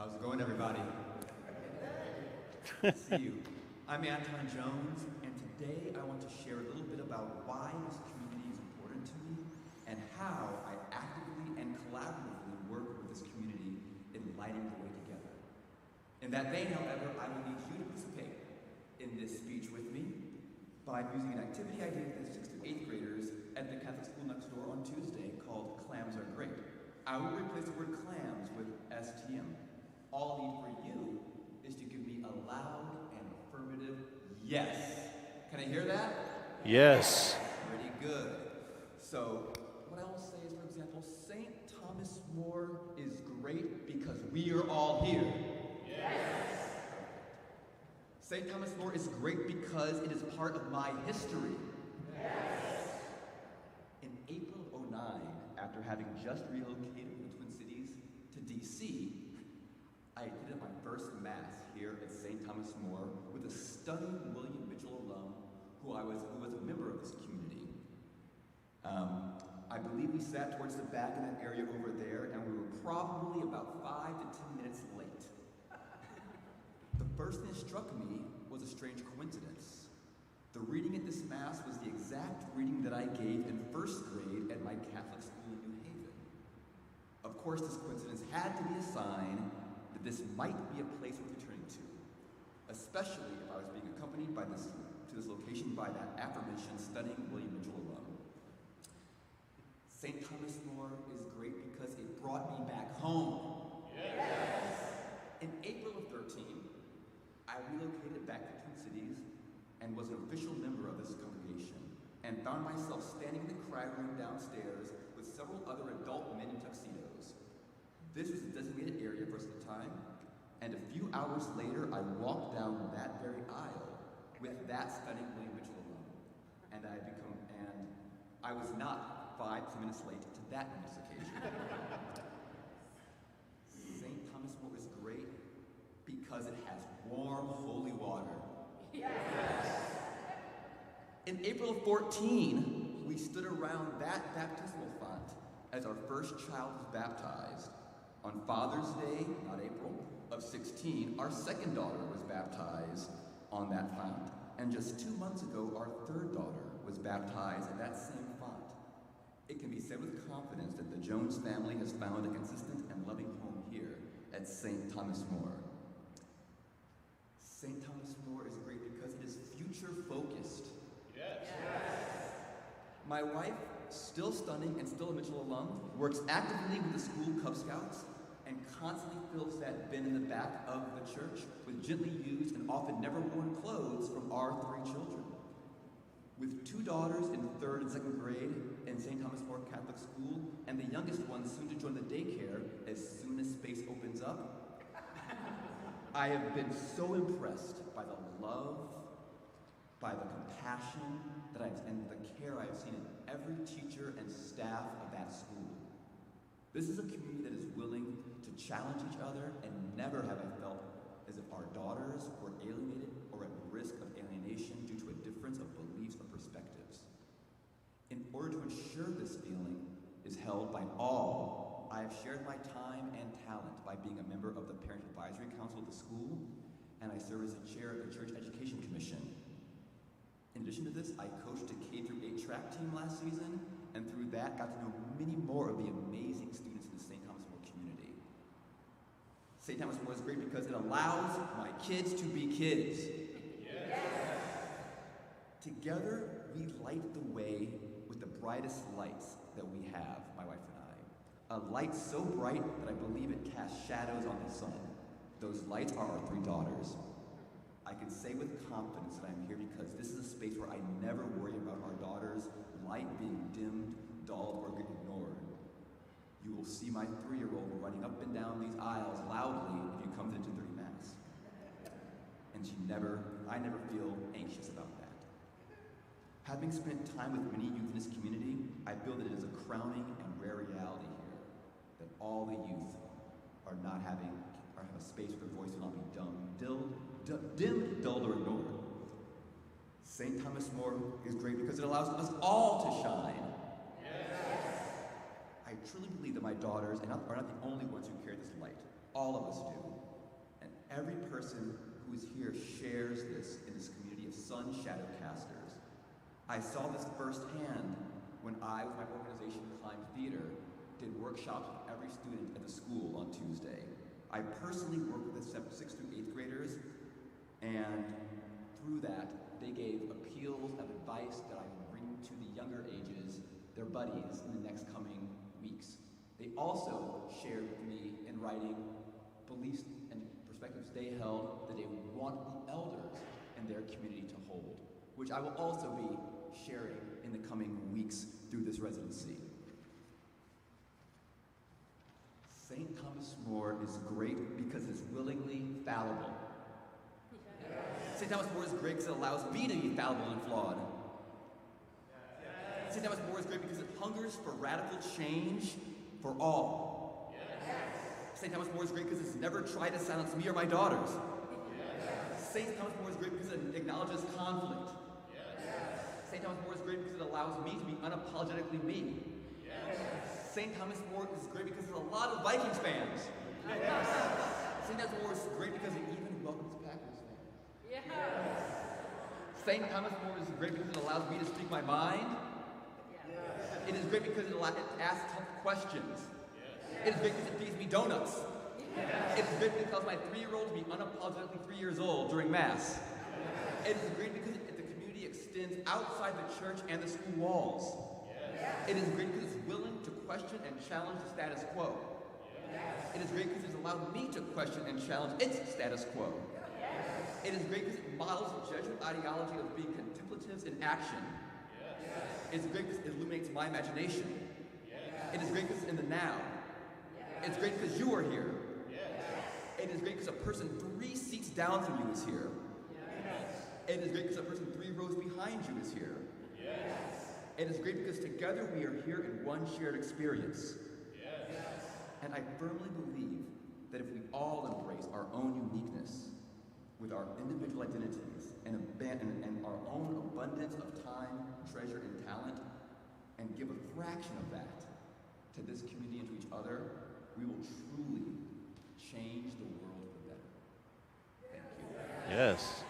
How's it going, everybody? See you. I'm Anton Jones, and today I want to share a little bit about why this community is important to me and how I actively and collaboratively work with this community in lighting the way together. In that vein, however, I will need you to participate in this speech with me by using an activity I did with 6th to 8th graders at the Catholic school next door on Tuesday called Clams Are Great. I will replace the word clams with STM. All I need for you is to give me a loud and affirmative yes. Can I hear that? Yes. Pretty good. So, what I will say is, for example, St. Thomas More is great because we are all here. Yes. St. Thomas More is great because it is part of my history. Yes. In April of 2009, after having just relocated from the Twin Cities to D.C., I attended my first Mass here at St. Thomas More with a stunning William Mitchell alum who was a member of this community. I believe we sat towards the back in that area over there, and we were probably about 5 to 10 minutes late. The first thing that struck me was a strange coincidence. The reading at this Mass was the exact reading that I gave in first grade at my Catholic school in New Haven. Of course, this coincidence had to be a sign that this might be a place worth returning to, especially if I was being accompanied to this location by that aforementioned stunning William Mitchell alum. St. Thomas More is great because it brought me back home. Yes. In April of 13, I relocated back to Twin Cities and was an official member of this congregation, and found myself standing in the cry room downstairs with several other adult men in tuxedos. This was a designated area for us at the time, and a few hours later, I walked down that very aisle with that stunning William Mitchell alum, and I was not 5 minutes late to that next occasion. St. Thomas More is great because it has warm, holy water. Yes. In April of 14, we stood around that baptismal font as our first child was baptized. On Father's Day, not April, of 16, our second daughter was baptized on that font. And just 2 months ago, our third daughter was baptized at that same font. It can be said with confidence that the Jones family has found a consistent and loving home here at St. Thomas More. St. Thomas More is great because it is future-focused. Yes. My wife, still stunning and still a Mitchell alum, works actively with the school Cub Scouts and constantly fills that bin in the back of the church with gently used and often never worn clothes from our 3 children. With 2 daughters in 3rd and 2nd grade in St. Thomas More Catholic School, and the youngest one soon to join the daycare as soon as space opens up, I have been so impressed by the love, by the compassion and the care I've seen in every teacher and staff of that school. This is a community that is willing to challenge each other, and never have I felt as if our daughters were alienated or at risk of alienation due to a difference of beliefs or perspectives. In order to ensure this feeling is held by all, I have shared my time and talent by being a member of the Parent Advisory Council of the school, and I serve as the chair of the Church Education Commission. In addition to this, I coached a K-8 track team last season, and through that got to know many more of the amazing students in the St. Thomas More community. St. Thomas More is great because it allows my kids to be kids. Yes. Together, we light the way with the brightest lights that we have, my wife and I. A light so bright that I believe it casts shadows on the sun. Those lights are our 3 daughters. I can say with confidence that I'm here because this is a space where I never worry about our daughters' light being dimmed, dulled, or ignored. You will see my 3-year-old running up and down these aisles loudly if you come to the 2:30 Mass. And I never feel anxious about that. Having spent time with many youth in this community, I feel that it is a crowning and rare reality here that all the youth have a space where their voice will not be dimmed, dulled, or ignored. St. Thomas More is great because it allows us all to shine. Yes. I truly believe that my daughters are not the only ones who carry this light. All of us do. And every person who is here shares this in this community of sun shadow casters. I saw this firsthand when I, with my organization Climb Theater, did workshops with every student at the school on Tuesday. I personally worked with the 6th through 8th graders, and through that, they gave appeals of advice that I would bring to the younger ages, their buddies, in the next coming weeks. They also shared with me in writing beliefs and perspectives they held that they want the elders in their community to hold, which I will also be sharing in the coming weeks through this residency. St. Thomas More is great because it's willingly fallible. St. Thomas More is great because it allows me to be fallible and flawed. St. Thomas More is great because it hungers for radical change for all. St. Thomas More is great because it's never tried to silence me or my daughters. St. Thomas More is great because it acknowledges conflict. St. Thomas More is great because it allows me to be unapologetically me. St. Thomas More is great because there's a lot of Vikings fans. St. Thomas More is great because it even welcomes Packers fans. St. Thomas More is great because it allows me to speak my mind. It is great because it asks tough questions. It is great because it feeds me donuts. It is great because my 3-year-old will be unapologetically 3 years old during Mass. It is great because the community extends outside the church and the school walls. It is great because it's willing to question and challenge the status quo. It is great because it's allowed me to question and challenge its status quo. It is great because it models the Jesuit ideology of being contemplatives in action. It is great because it illuminates my imagination. It is great because it's in the now. It's great because you are here. It is great because a person 3 seats down from you is here. It is great because a person 3 rows behind you is here. It is great because together we are here in one shared experience. And I firmly believe that if we all embrace our own uniqueness with our individual identities and our own abundance of time, treasure, and talent, and give a fraction of that to this community and to each other, we will truly change the world for the better. Thank you. Yes.